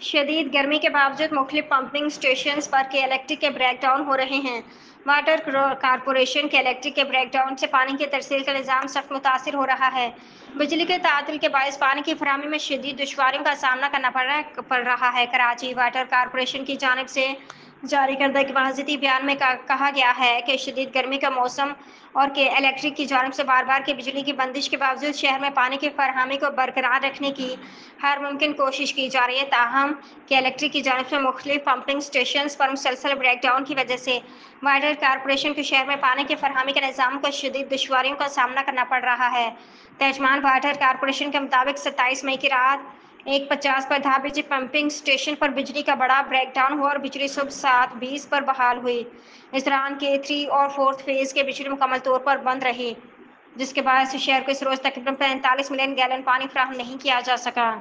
شدید گرمی کے باوجود مختلف پمپنگ اسٹیشنز پر کے الیکٹرک کے بریک ڈاؤن ہو رہے ہیں۔ واٹر کارپوریشن کے الیکٹرک کے بریک ڈاؤن سے پانی کی ترسیل کا نظام سخت متاثر ہو رہا ہے۔ بجلی کے تعطل کے باعث پانی کی فراہمی میں شدید دشواریوں کا سامنا کرنا پڑ رہا ہے۔ کراچی واٹر کارپوریشن کی جانب سے جاری کردہ ایک باضابطہ بیان میں کہا گیا ہے کہ شدید گرمی کا موسم اور کے الیکٹرک کی جانب سے بار بار کی بجلی کی بندش کے باوجود شہر میں پانی کی فراہمی کو برقرار رکھنے کی ہر ممکن کوشش کی جا رہی ہے، تاہم کے الیکٹرک کی جانب سے مختلف پمپنگ اسٹیشنز پر مسلسل بریک ڈاؤن کی وجہ سے واٹر کارپوریشن کے شہر میں پانی کی فراہمی کے نظام کو شدید دشواریوں کا سامنا کرنا پڑ رہا ہے۔ ترجمان واٹر کارپوریشن کے مطابق 27 مئی کی رات 1:50 پر دھابیجی پمپنگ اسٹیشن پر بجلی کا بڑا بریک ڈاؤن ہوا اور بجلی صبح 7:20 پر بحال ہوئی۔ اس دوران کے 3 اور 4 فیز کی بجلی مکمل طور پر بند رہی، جس کے باعث شہر کو اس روز تقریباً 45 ملین گیلن پانی فراہم نہیں کیا جا سکا۔